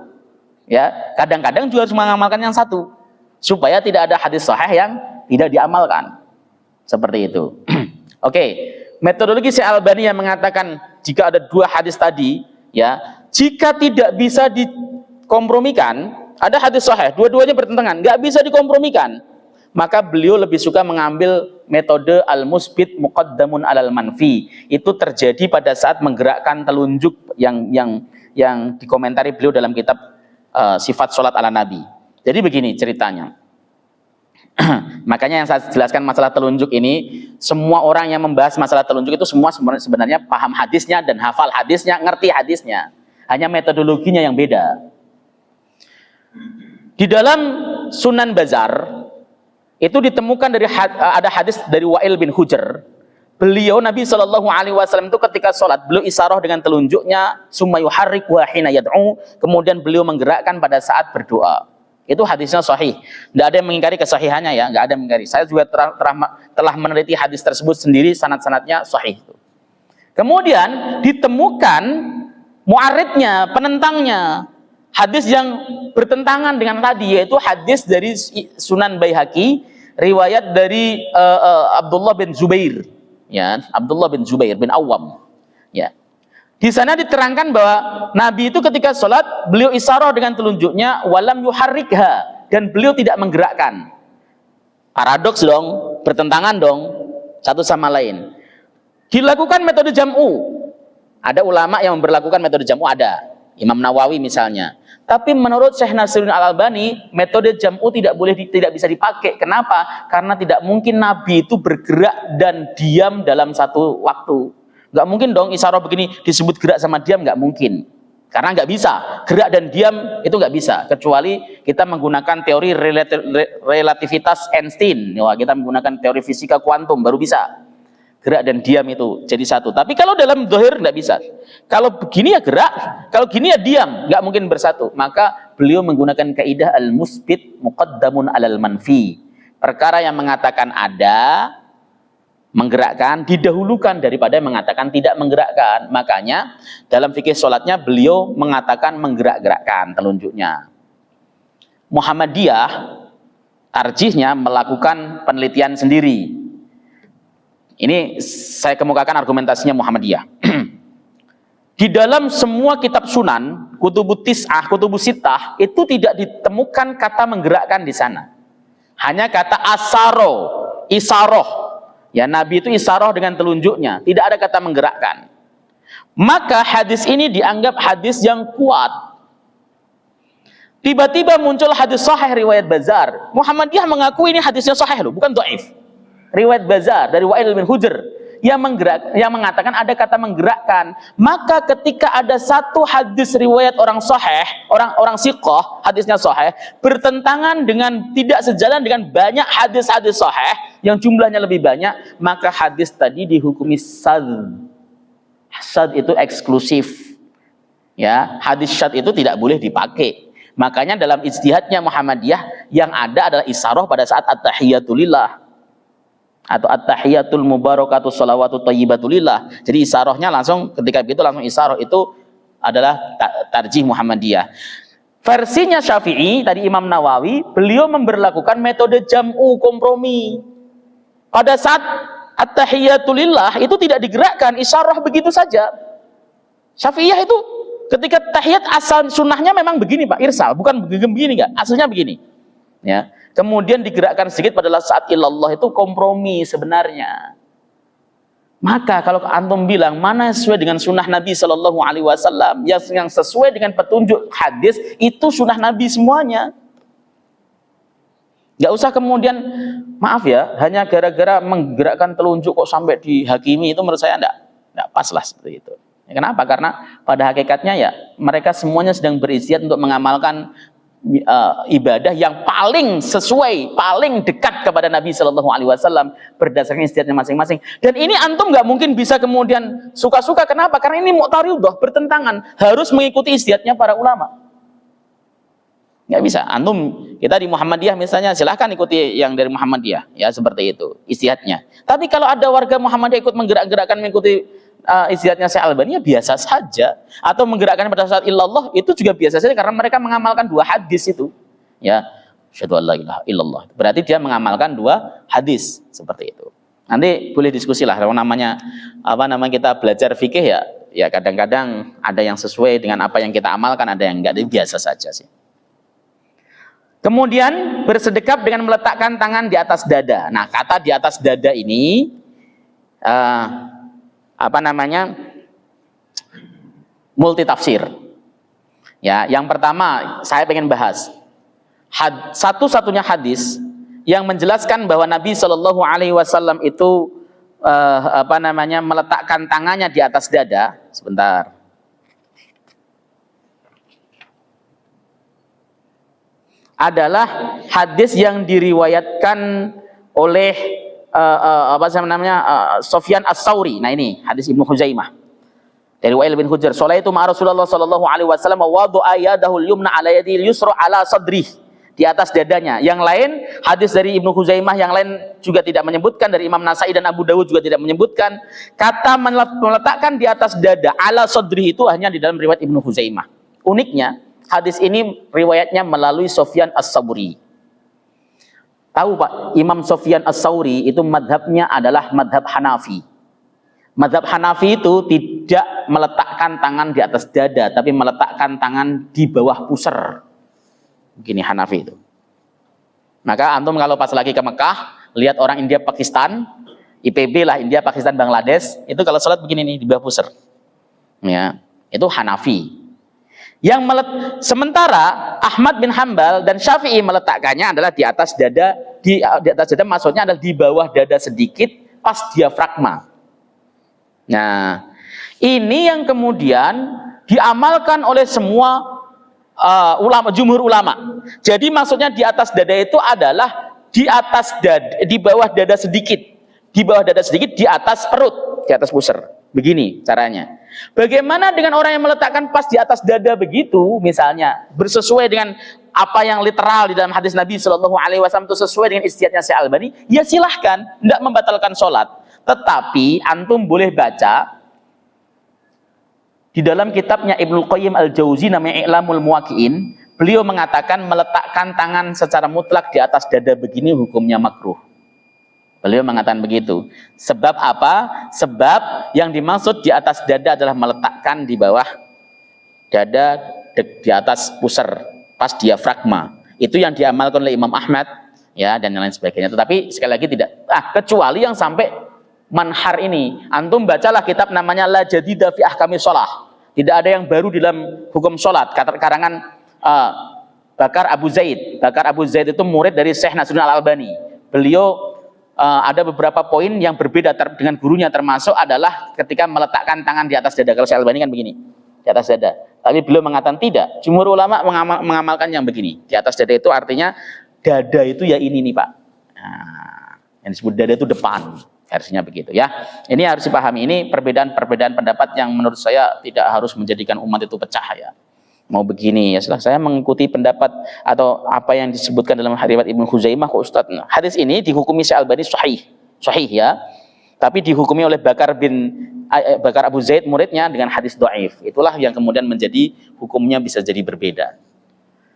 ya kadang-kadang juga harus mengamalkan yang satu, supaya tidak ada hadis sahih yang tidak diamalkan. Seperti itu. Oke. Metodologi Syekh Al-Albani yang mengatakan jika ada dua hadis tadi, ya, jika tidak bisa dikompromikan, ada hadis sahih, dua-duanya bertentangan, nggak bisa dikompromikan, maka beliau lebih suka mengambil metode al-musbit muqaddamun alal manfi. Itu terjadi pada saat menggerakkan telunjuk yang dikomentari beliau dalam kitab Sifat Sholat ala Nabi. Jadi begini ceritanya. Makanya yang saya jelaskan masalah telunjuk ini, semua orang yang membahas masalah telunjuk itu semua sebenarnya paham hadisnya dan hafal hadisnya, ngerti hadisnya. Hanya metodologinya yang beda. Di dalam Sunan Bazar itu ditemukan ada hadis dari Wa'il bin Hujr. Beliau Nabi SAW itu ketika sholat, beliau isyarah dengan telunjuknya, summa yuharrik wa hina yad'u, kemudian beliau menggerakkan pada saat berdoa. Itu hadisnya sahih. Tidak ada yang mengingkari kesahihannya, ya, nggak ada yang mengingkari. Saya juga telah meneliti hadis tersebut sendiri, sanad-sanadnya sahih. Kemudian ditemukan mu'aridnya, penentangnya, hadis yang bertentangan dengan tadi, yaitu hadis dari Sunan Baihaqi, riwayat dari Abdullah bin Zubair, ya, Abdullah bin Zubair bin Awam, ya. Di sana diterangkan bahwa Nabi itu ketika sholat, beliau isyarah dengan telunjuknya, walam yuharrikha, dan beliau tidak menggerakkan. Paradoks dong, bertentangan dong, satu sama lain. Dilakukan metode jam'u. Ada ulama yang memperlakukan metode jam'u, ada. Imam Nawawi misalnya. Tapi menurut Syekh Nasiruddin Al-Albani, metode jam'u tidak bisa dipakai. Kenapa? Karena tidak mungkin Nabi itu bergerak dan diam dalam satu waktu. Nggak mungkin dong isyarah begini disebut gerak sama diam, nggak mungkin. Karena nggak bisa. Gerak dan diam itu nggak bisa. Kecuali kita menggunakan teori relativitas Einstein. Kita menggunakan teori fisika kuantum, baru bisa. Gerak dan diam itu jadi satu. Tapi kalau dalam zahir nggak bisa. Kalau begini ya gerak, kalau gini ya diam, nggak mungkin bersatu. Maka beliau menggunakan kaidah al-musbit muqaddamun alal manfi. Perkara yang mengatakan ada, menggerakkan, didahulukan daripada yang mengatakan tidak menggerakkan. Makanya dalam fikih sholatnya beliau mengatakan menggerak-gerakkan telunjuknya. Muhammadiyah tarjihnya melakukan penelitian sendiri. Ini saya kemukakan argumentasinya Muhammadiyah. Di dalam semua kitab sunan, kutubut tis'ah, kutubus sittah, itu tidak ditemukan kata menggerakkan di sana. Hanya kata asaro, isaroh. Ya, Nabi itu isaroh dengan telunjuknya, tidak ada kata menggerakkan. Maka hadis ini dianggap hadis yang kuat. Tiba-tiba muncul hadis sahih riwayat Bazar. Muhammadiyah mengakui ini hadisnya sahih loh, bukan dhaif. Riwayat Bazar dari Wa'il bin Hujr yang mengatakan ada kata menggerakkan. Maka ketika ada satu hadis riwayat orang sahih, orang siqah, hadisnya sahih, bertentangan dengan, tidak sejalan dengan banyak hadis-hadis sahih yang jumlahnya lebih banyak, maka hadis tadi dihukumi shadz. Shadz itu eksklusif. Ya, hadis syadz itu tidak boleh dipakai. Makanya dalam ijtihadnya Muhammadiyah yang ada adalah isaroh pada saat at-tahiyatulillah atau at-tahiyatul mubarakatuh sholawatu thayyibatulillah. Jadi isarohnya langsung, ketika begitu langsung isaroh, itu adalah tarjih Muhammadiyah. Versinya Syafi'i tadi Imam Nawawi, beliau memberlakukan metode jam'u, kompromi. Pada saat at-tahiyatulillah itu tidak digerakkan, isaroh begitu saja. Syafi'iyah itu ketika tahiyat asal sunnahnya memang begini Pak, irsal, bukan begini enggak, aslinya begini. Ya. Kemudian digerakkan sedikit pada saat ilallah, itu kompromi sebenarnya. Maka kalau antum bilang mana sesuai dengan sunnah Nabi Shallallahu Alaihi Wasallam, yang sesuai dengan petunjuk hadis itu sunnah Nabi semuanya. Nggak usah kemudian, maaf ya, hanya gara-gara menggerakkan telunjuk kok sampai dihakimi, itu menurut saya nggak pas lah seperti itu. Ya, kenapa? Karena pada hakikatnya ya mereka semuanya sedang beristiad untuk mengamalkan ibadah yang paling sesuai, paling dekat kepada Nabi Shallallahu Alaihi Wasallam berdasarkan istiadatnya masing-masing. Dan ini antum nggak mungkin bisa kemudian suka-suka. Kenapa? Karena ini mu'taridah, bertentangan, harus mengikuti istiadatnya para ulama. Nggak bisa. Antum, kita di Muhammadiyah misalnya, silahkan ikuti yang dari Muhammadiyah, ya seperti itu istiadatnya. Tapi kalau ada warga Muhammadiyah ikut menggerak-gerakkan mengikuti istiadatnya Syekh Albani, ya biasa saja. Atau menggerakkan pada saat illallah, itu juga biasa saja karena mereka mengamalkan dua hadis itu. Ya, asyhadu an la ilaha illallah. Berarti dia mengamalkan dua hadis seperti itu. Nanti boleh diskusi lah, kalau namanya kita belajar fikih ya kadang-kadang ada yang sesuai dengan apa yang kita amalkan, ada yang enggak, itu biasa saja sih. Kemudian bersedekap dengan meletakkan tangan di atas dada. Nah, kata di atas dada ini multi tafsir. Ya, yang pertama saya pengen bahas satu-satunya hadis yang menjelaskan bahwa Nabi Shallallahu Alaihi Wasallam itu meletakkan tangannya di atas dada. Sebentar. Adalah hadis yang diriwayatkan oleh Sufyan Ats-Tsauri. Nah, ini hadis Ibnu Khuzaimah dari Wa'il bin Hujr. Sholaitu ma Rasulullah sallallahu alaihi wasallam wa wada'a yadahu al-yumna ala yadil yusra ala sadrih, di atas dadanya. Yang lain hadis dari Ibnu Khuzaimah, yang lain juga tidak menyebutkan, dari Imam Nasai dan Abu Dawud juga tidak menyebutkan kata meletakkan di atas dada ala sadrih, itu hanya di dalam riwayat Ibnu Khuzaimah. Uniknya hadis ini riwayatnya melalui Sufyan Ats-Tsauri. Tahu Pak, Imam Sufyan Ats-Tsauri itu madhabnya adalah madhab Hanafi. Madhab Hanafi itu tidak meletakkan tangan di atas dada, tapi meletakkan tangan di bawah pusar. Begini Hanafi itu. Maka antum kalau pas lagi ke Mekah, lihat orang India Pakistan, IPB lah, India Pakistan Bangladesh, itu kalau sholat begini nih, di bawah pusar. Ya, itu Hanafi. Sementara Ahmad bin Hambal dan Syafi'i meletakkannya adalah di atas dada, di atas dada maksudnya adalah di bawah dada sedikit pas diafragma. Nah, ini yang kemudian diamalkan oleh semua jumhur ulama. Jadi maksudnya di atas dada itu adalah di atas dada, di bawah dada sedikit. di bawah dada sedikit, di atas perut, di atas pusar. Begini caranya. Bagaimana dengan orang yang meletakkan pas di atas dada begitu, misalnya bersesuai dengan apa yang literal di dalam hadis Nabi Shallallahu Alaihi Wasallam itu sesuai dengan istihadnya Syekh Albani, ya silahkan, tidak membatalkan sholat. Tetapi antum boleh baca di dalam kitabnya Ibnu Qayyim Al-Jauzi namanya I'lamul Muwaqqi'in, beliau mengatakan meletakkan tangan secara mutlak di atas dada begini hukumnya makruh. Beliau mengatakan begitu. Sebab apa? Sebab yang dimaksud di atas dada adalah meletakkan di bawah dada, di atas pusar, pas diafragma. Itu yang diamalkan oleh Imam Ahmad, ya, dan lain sebagainya. Tetapi sekali lagi tidak. Kecuali yang sampai manhar ini. Antum bacalah kitab namanya La Jadida fi Ahkami Shalah. Tidak ada yang baru di dalam hukum sholat. Karangan Bakar Abu Zaid. Bakar Abu Zaid itu murid dari Syekh Nasruddin Al-Albani. Beliau ada beberapa poin yang berbeda dengan gurunya, termasuk adalah ketika meletakkan tangan di atas dada. Kalau Syekh Albani kan begini, di atas dada. Tapi beliau mengatakan tidak. Jumhur ulama mengamalkan yang begini. Di atas dada itu artinya dada itu ya ini nih Pak. Nah, yang disebut dada itu depan. Versinya begitu ya. Ini harus dipahami. Ini perbedaan-perbedaan pendapat yang menurut saya tidak harus menjadikan umat itu pecah ya. Mau begini ya, setelah saya mengikuti pendapat atau apa yang disebutkan dalam riwayat Ibnu Khuzaimah kok Ustaz. Nah, hadis ini dihukumi Syekh Albani sahih ya. Tapi dihukumi oleh Bakar Abu Zaid muridnya dengan hadis dhaif. Itulah yang kemudian menjadi hukumnya bisa jadi berbeda.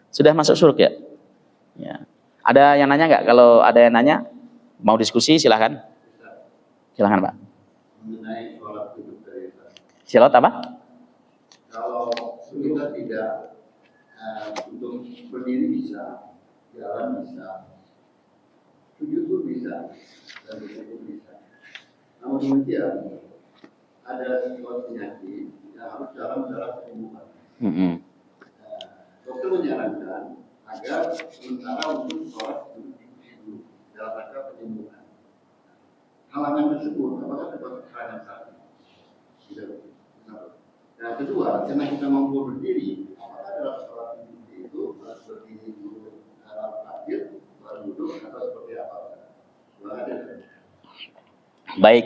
Sudah masuk surga? Ya. Ada yang nanya nggak? Kalau ada yang nanya, mau diskusi silahkan. Silahkan Pak. Mengenai sholat duduk dari Sholat apa? Kalau kita tidak untuk berdiri bisa, jalan bisa, sujud pun bisa, dan duduk pun bisa. Namun demikian ada sebuah penyakit yang harus dalam penyembuhan. Dokter menyarankan agar sementara untuk sholat duduk dulu dalam rangka penyembuhan. Halangan tersebut apakah dapat halangan satu? Tidak. Yang kedua, karena kita mampu berdiri, apakah dalam sholat itu harus berdiri dulu dalam takbir, baru duduk, atau seperti apa? Baik.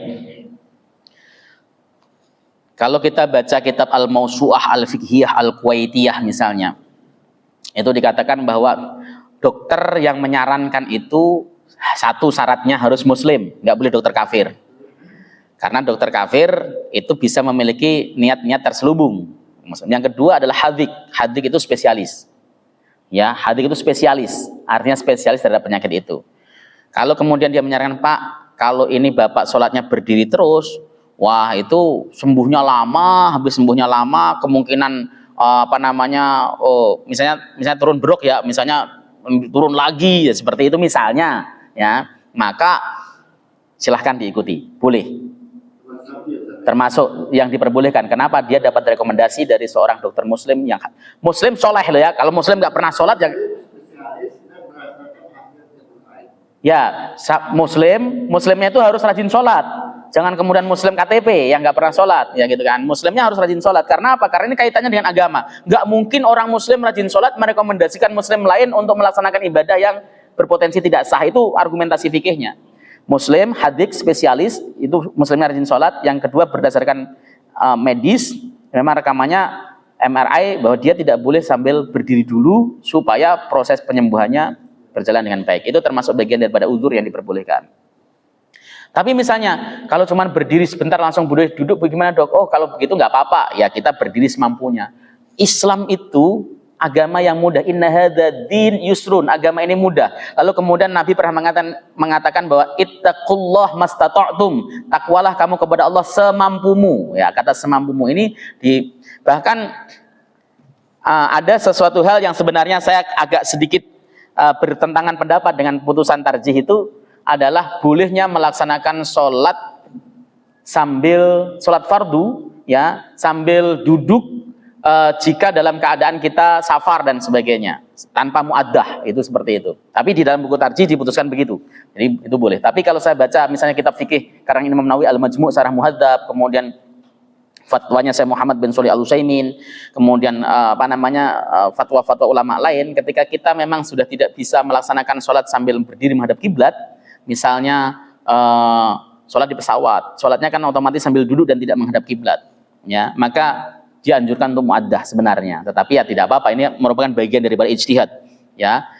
Kalau kita baca kitab Al-Mawsu'ah Al-Fiqhiyah Al-Kuwaitiyah misalnya, itu dikatakan bahwa dokter yang menyarankan itu satu syaratnya harus muslim, nggak boleh dokter kafir. Karena dokter kafir itu bisa memiliki niat-niat terselubung. Yang kedua adalah hadik. Hadik itu spesialis. Ya, hadik itu spesialis. Artinya spesialis terhadap penyakit itu. Kalau kemudian dia menyarankan, Pak, kalau ini Bapak sholatnya berdiri terus, wah itu sembuhnya lama, habis sembuhnya lama, kemungkinan misalnya turun brok ya, misalnya turun lagi ya, seperti itu misalnya, ya, maka silahkan diikuti, boleh. Termasuk yang diperbolehkan. Kenapa? Dia dapat rekomendasi dari seorang dokter muslim yang muslim soleh loh ya. Kalau muslim nggak pernah sholat ya muslimnya itu harus rajin sholat. Jangan kemudian muslim KTP yang nggak pernah sholat ya gitu kan. Muslimnya harus rajin sholat. Karena apa? Karena ini kaitannya dengan agama. Nggak mungkin orang muslim rajin sholat merekomendasikan muslim lain untuk melaksanakan ibadah yang berpotensi tidak sah. Itu argumentasi fikihnya. Muslim, hadik, spesialis, itu muslimnya rajin sholat. Yang kedua berdasarkan medis, memang rekamannya MRI bahwa dia tidak boleh sambil berdiri dulu supaya proses penyembuhannya berjalan dengan baik. Itu termasuk bagian daripada uzur yang diperbolehkan. Tapi misalnya kalau cuma berdiri sebentar langsung boleh duduk, bagaimana dok? Oh kalau begitu nggak apa-apa, ya kita berdiri semampunya. Islam itu agama yang mudah. Inna hadza din yusrun. Agama ini mudah. Lalu kemudian Nabi pernah mengatakan bahwa ittaqullah mastata'tum. Takwalah kamu kepada Allah semampumu. Ya, kata semampumu ini bahkan ada sesuatu hal yang sebenarnya saya agak sedikit bertentangan pendapat dengan putusan tarjih itu adalah bolehnya melaksanakan sholat sambil sholat fardu ya, sambil duduk jika dalam keadaan kita safar dan sebagainya tanpa muaddah, itu seperti itu. Tapi di dalam buku tarjih diputuskan begitu. Jadi itu boleh. Tapi kalau saya baca misalnya kitab fikih karangan Imam Nawawi Al-Majmu' Syarah Muhadzab, kemudian fatwanya Syekh Muhammad bin Shalih Al-Utsaimin, kemudian fatwa-fatwa ulama lain, ketika kita memang sudah tidak bisa melaksanakan sholat sambil berdiri menghadap kiblat, misalnya sholat di pesawat, sholatnya kan otomatis sambil duduk dan tidak menghadap kiblat, ya, maka dianjurkan untuk muaddah sebenarnya. Tetapi ya tidak apa-apa, ini merupakan bagian daripada ijtihad, ya.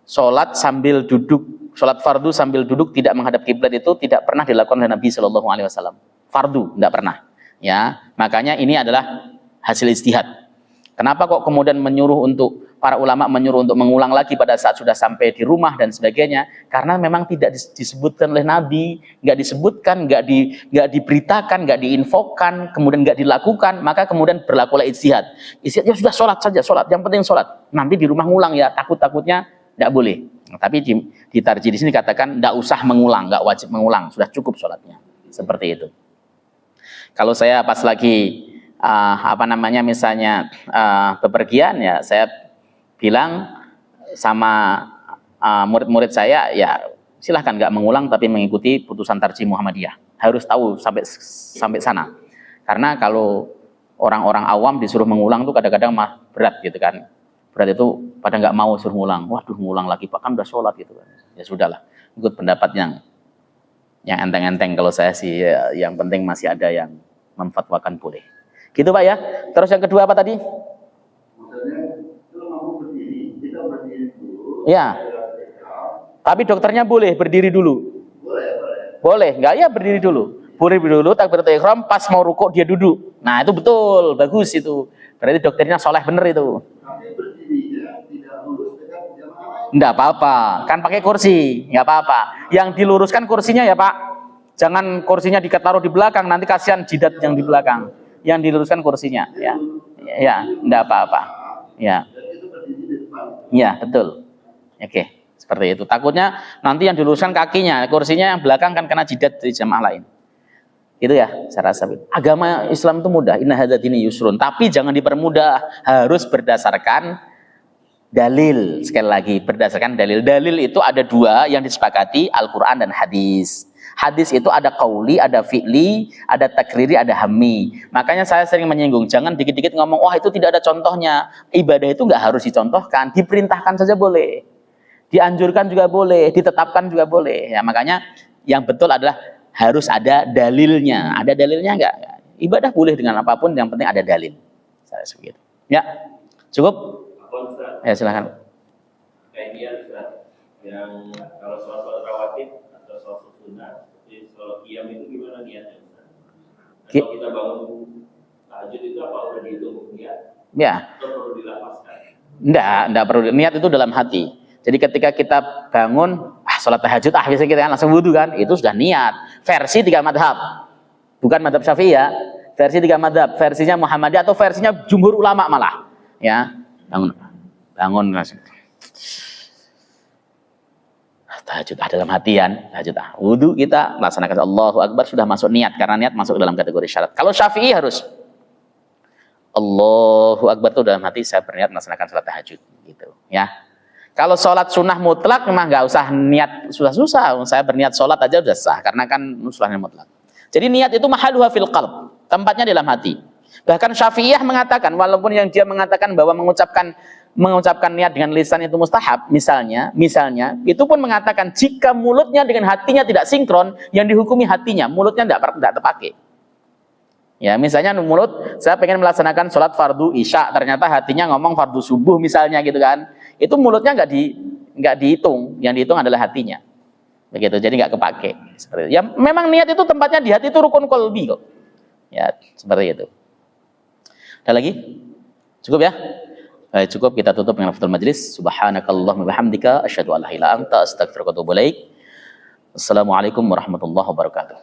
Sholat sambil duduk, sholat fardu sambil duduk tidak menghadap kiblat itu tidak pernah dilakukan oleh Nabi Shallallahu Alaihi Wasallam. Fardu tidak pernah, ya. Makanya ini adalah hasil ijtihad. Kenapa kok kemudian menyuruh untuk para ulama menyuruh untuk mengulang lagi pada saat sudah sampai di rumah dan sebagainya? Karena memang tidak disebutkan oleh Nabi, nggak disebutkan, nggak diberitakan, nggak diinfokan, kemudian nggak dilakukan, maka kemudian berlakulah ijtihad. Ijtihad ya sudah sholat saja, sholat, yang penting sholat. Nanti di rumah ngulang ya, takutnya tidak boleh. Tapi di tarjih di sini katakan tidak usah mengulang, nggak wajib mengulang, sudah cukup sholatnya. Seperti itu. Kalau saya pas lagi misalnya bepergian, ya saya bilang sama murid-murid saya, ya silahkan nggak mengulang tapi mengikuti putusan tarjih Muhammadiyah. Harus tahu sampai sana. Karena kalau orang-orang awam disuruh mengulang tuh kadang-kadang berat gitu kan. Berat itu pada nggak mau suruh ngulang. Waduh, ngulang lagi Pak, kan udah sholat gitu kan. Ya sudahlah, ikut pendapat yang enteng-enteng. Kalau saya sih ya, yang penting masih ada yang memfatwakan boleh. Gitu Pak ya. Terus yang kedua apa tadi? Maksudnya kalau mau berdiri, kita berdiri dulu. Ya. Tapi dokternya boleh berdiri dulu. Boleh, nggak ya berdiri dulu. Berdiri dulu, takbiratul ihram, pas mau rukuk dia duduk. Nah itu betul, bagus itu. Berarti dokternya soleh bener itu. Nggak apa-apa, kan pakai kursi, nggak apa-apa. Yang diluruskan kursinya ya Pak, jangan kursinya ditaruh di belakang, nanti kasihan jidat yang di belakang. Yang diluruskan kursinya, ya, nggak apa-apa, ya, betul. Oke, seperti itu. Takutnya nanti yang diluruskan kakinya, kursinya yang belakang kan kena jidat di jamaah lain. Itu ya, saya rasa. Agama Islam itu mudah, inna hadzal dini yusrun, tapi jangan dipermudah, harus berdasarkan dalil. Sekali lagi, berdasarkan dalil. Dalil itu ada dua yang disepakati, Al-Quran dan hadis. Hadis itu ada qauli, ada fi'li, ada takriri, ada hammi. Makanya saya sering menyinggung, jangan dikit-dikit ngomong, wah itu tidak ada contohnya. Ibadah itu nggak harus dicontohkan, diperintahkan saja boleh. Dianjurkan juga boleh, ditetapkan juga boleh. Ya, makanya yang betul adalah harus ada dalilnya. Ada dalilnya nggak? Ibadah boleh dengan apapun, yang penting ada dalil. Saya segitu. Ya, cukup? Ya silakan. Kayak dia Ustaz, yang kalau sholat rawatib atau sholat sunnah, seperti sholat qiyam itu gimana niatnya Ustaz? Kalau kita bangun tahajud itu apa udah dihitung niat? Ya. Atau perlu dilapaskan? Enggak perlu. Niat itu dalam hati. Jadi ketika kita bangun, sholat tahajud, biasanya kita kan langsung wudu kan, itu sudah niat. Versi 3 madhab, bukan madhab Syafi'i ya. Versi 3 madhab, versinya Muhammadiyah atau versinya jumhur ulama malah. Ya, bangun langsung. Tahajud dalam hatian, tahajud wudu kita laksanakan Allahu Akbar, sudah masuk niat, karena niat masuk dalam kategori syarat. Kalau Syafi'i harus Allahu Akbar itu dalam hati, saya berniat melaksanakan salat tahajud gitu ya. Kalau sholat sunnah mutlak memang nggak usah niat susah-susah, saya berniat sholat aja udah sah karena kan sunnahnya mutlak. Jadi niat itu mahaluha fil qalb, tempatnya dalam hati. Bahkan Syafi'iyah mengatakan, walaupun yang dia mengatakan bahwa mengucapkan niat dengan lisan itu mustahab, misalnya itu pun mengatakan jika mulutnya dengan hatinya tidak sinkron, yang dihukumi hatinya, mulutnya tidak terpakai. Ya, misalnya mulut saya pengen melaksanakan sholat fardu isya, ternyata hatinya ngomong fardu subuh misalnya gitu kan, itu mulutnya nggak dihitung, yang dihitung adalah hatinya, begitu. Jadi nggak kepake. Seperti itu. Ya, memang niat itu tempatnya di hati, itu rukun qalbi kok. Ya, seperti itu. Ada lagi? Cukup ya? Baik, cukup, kita tutup dengan lafadzul majlis. Subhanakallahumma bihamdika asyhadu an la ilaha illa anta astaghfiruka wa atubu ilaik. Assalamualaikum warahmatullahi wabarakatuh.